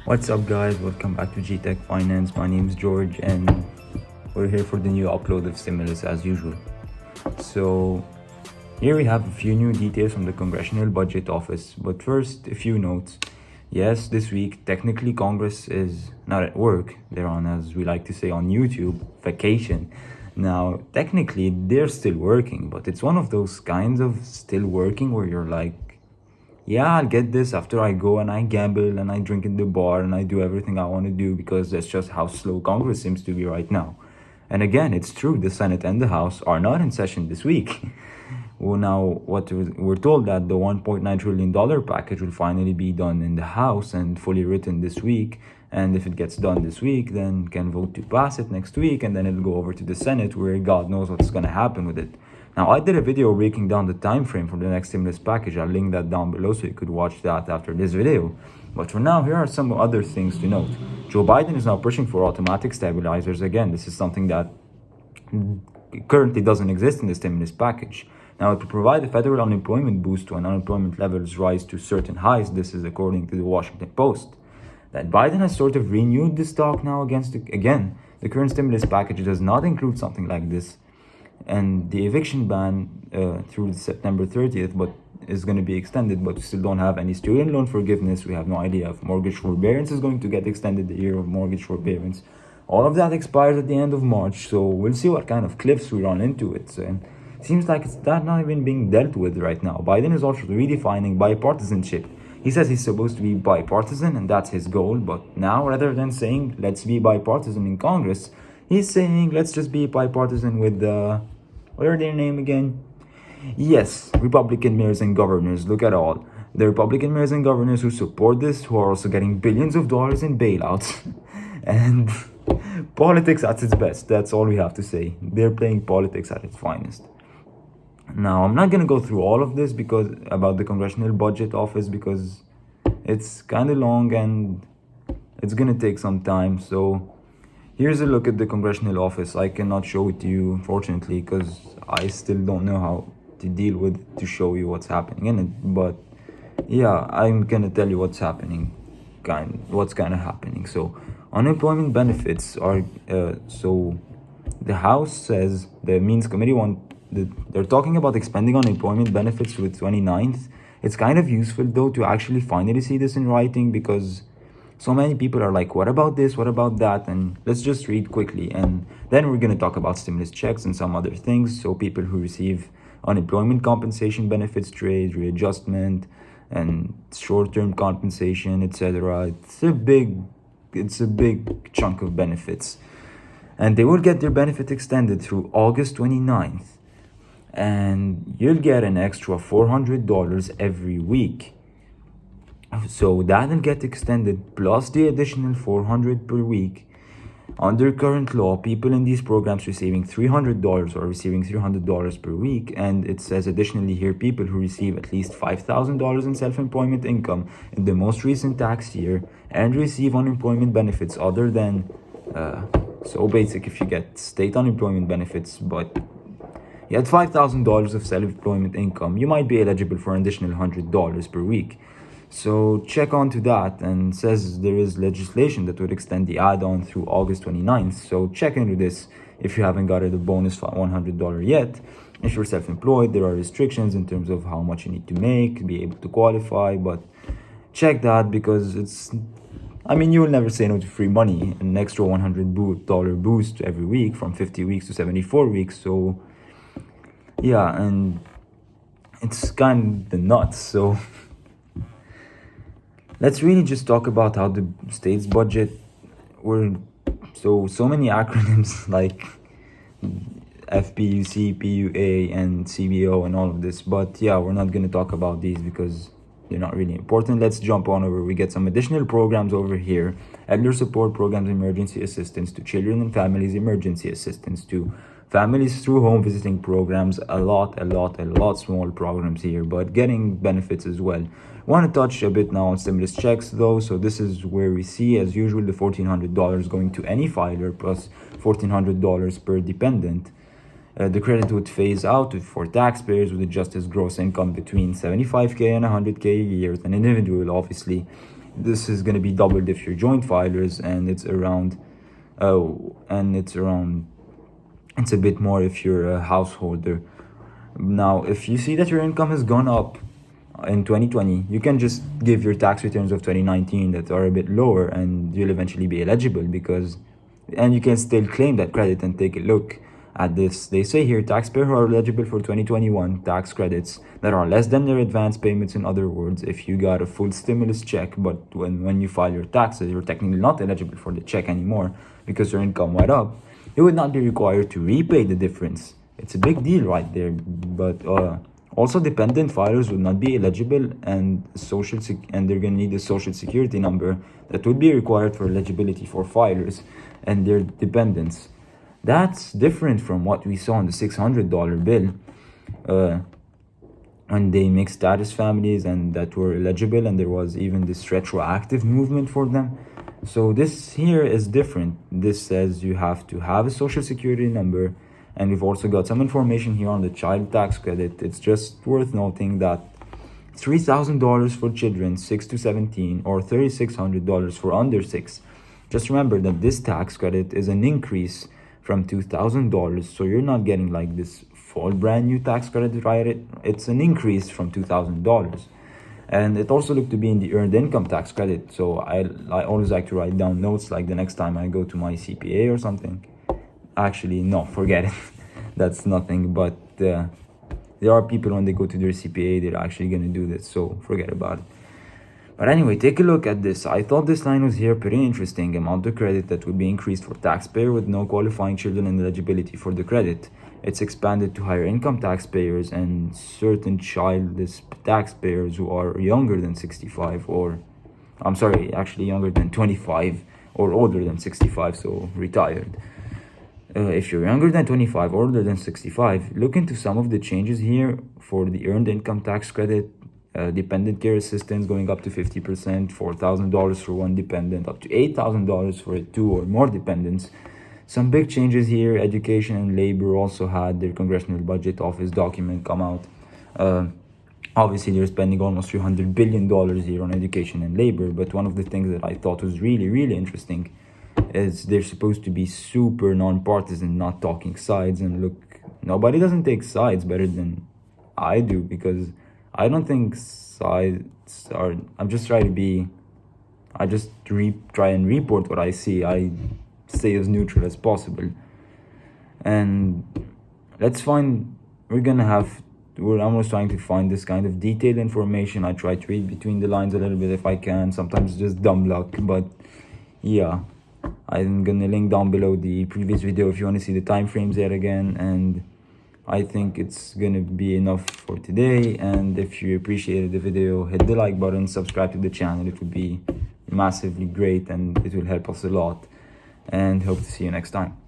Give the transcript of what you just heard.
What's up, guys? Welcome back to GTech Finance. My name is George, and we're here for the new upload of Stimulus as usual. So, here we have a few new details from the Congressional Budget Office. But first, a few notes. Yes, this week, technically, Congress is not at work. They're on, as we like to say on YouTube, vacation. Now, technically, they're still working, but it's one of those kinds of still working where you're like, yeah, I'll get this after I go and I gamble and I drink in the bar and I do everything I want to do because that's just how slow Congress seems to be right now. And again, it's true, the Senate and the House are not in session this week. Well, now, we're told that the $1.9 trillion package will finally be done in the House and fully written this week. And if it gets done this week, then can vote to pass it next week, and then it'll go over to the Senate where God knows what's going to happen with it. Now, I did a video breaking down the time frame for the next stimulus package. I'll link that down below so you could watch that after this video. But for now, here are some other things to note. Joe Biden is now pushing for automatic stabilizers again. This is something that currently doesn't exist in the stimulus package. Now, to provide a federal unemployment boost when unemployment levels rise to certain highs, this is according to the Washington Post, that Biden has sort of renewed this talk now again. The current stimulus package does not include something like this, and the eviction ban through September 30th, but is going to be extended, but we still don't have any student loan forgiveness. We have no idea if mortgage forbearance is going to get extended, the year of mortgage forbearance. All of that expires at the end of March, so we'll see what kind of cliffs we run into it. And it seems like it's not even being dealt with right now. Biden is also redefining bipartisanship. He says he's supposed to be bipartisan, and that's his goal, but now rather than saying let's be bipartisan in Congress, he's saying let's just be bipartisan with what are their name again? Yes, Republican mayors and governors. Look at all. The Republican mayors and governors who support this, who are also getting billions of dollars in bailouts. And politics at its best. That's all we have to say. They're playing politics at its finest. Now, I'm not going to go through all of this about the Congressional Budget Office because it's kind of long and it's going to take some time. So here's a look at the Congressional Office. I cannot show it to you, unfortunately, because I still don't know how to show you what's happening in it. But yeah, I'm going to tell you what's happening, what's kind of happening. So unemployment benefits are, so the House says the Means Committee they're talking about expanding unemployment benefits to the 29th. It's kind of useful though to actually finally see this in writing because so many people are like, what about this? What about that? And let's just read quickly. And then we're going to talk about stimulus checks and some other things. So people who receive unemployment compensation benefits, trade, readjustment, and short-term compensation, etc. It's a big chunk of benefits. And they will get their benefit extended through August 29th. And you'll get an extra $400 every week. So that'll get extended plus the additional $400 per week. Under current law, people in these programs receiving $300 are receiving $300 per week, and it says additionally here people who receive at least $5,000 in self-employment income in the most recent tax year and receive unemployment benefits other than so basic if you get state unemployment benefits, but you had $5,000 of self-employment income, you might be eligible for an additional $100 per week. So check onto that, and says there is legislation that would extend the add-on through August 29th. So check into this if you haven't got the bonus $100 yet. If you're self-employed, there are restrictions in terms of how much you need to make to be able to qualify, but check that because you will never say no to free money. An extra $100 boost every week from 50 weeks to 74 weeks. So yeah, and it's kind of nuts. So let's really just talk about how the state's budget were so many acronyms like FPUC, PUA, and CBO and all of this. But yeah, we're not going to talk about these because they're not really important. Let's jump on over. We get some additional programs over here. Elder support programs, emergency assistance to children and families, emergency assistance to families through home visiting programs, a lot small programs here, but getting benefits as well. Want to touch a bit now on stimulus checks though. So this is where we see, as usual, the $1,400 going to any filer plus $1,400 per dependent. The credit would phase out for taxpayers with adjusted gross income between $75K and $100K a year, with an individual obviously this is going to be doubled if you're joint filers, and it's a bit more if you're a householder. Now, if you see that your income has gone up in 2020, you can just give your tax returns of 2019 that are a bit lower, and you'll eventually be eligible and you can still claim that credit. And take a look at this. They say here, taxpayers who are eligible for 2021 tax credits that are less than their advance payments. In other words, if you got a full stimulus check, but when you file your taxes, you're technically not eligible for the check anymore because your income went up, you would not be required to repay the difference. It's a big deal right there. But also, dependent filers would not be eligible, and they're going to need a social security number that would be required for eligibility for filers and their dependents. That's different from what we saw on the $600 bill when they mixed status families and that were eligible, and there was even this retroactive movement for them. So this here is different. This says you have to have a social security number, and we've also got some information here on the child tax credit. It's just worth noting that $3,000 for children 6 to 17 or $3,600 for under 6. Just remember that this tax credit is an increase from $2,000, so you're not getting like this full brand new tax credit, right? It's an increase from $2,000. And it also looked to be in the earned income tax credit. So I always like to write down notes, like the next time I go to my CPA or something. Actually, no, forget it. That's nothing. But there are people, when they go to their CPA, they're actually going to do this. So forget about it. But anyway, take a look at this. I thought this line was here pretty interesting. Amount of credit that would be increased for taxpayer with no qualifying children and eligibility for the credit. It's expanded to higher income taxpayers and certain childless taxpayers who are younger than 65 or, I'm sorry, actually younger than 25 or older than 65, so retired. If you're younger than 25 or older than 65, look into some of the changes here for the earned income tax credit. Dependent care assistance going up to 50%, $4,000 for one dependent, up to $8,000 for 2 or more dependents. Some big changes here. Education and labor also had their Congressional Budget Office document come out. Obviously, they're spending almost $300 billion here on education and labor, but one of the things that I thought was really, really interesting is they're supposed to be super non-partisan, not talking sides. And look, nobody doesn't take sides better than I do, because I don't think sides are... I'm just trying to be... I just try and report what I see. I stay as neutral as possible. And let's find... We're almost trying to find this kind of detailed information. I try to read between the lines a little bit if I can. Sometimes it's just dumb luck. But yeah, I'm gonna link down below the previous video if you want to see the time frames there again. And I think it's gonna be enough for today. And if you appreciated the video, hit the like button, subscribe to the channel. It would be massively great and it will help us a lot. And hope to see you next time.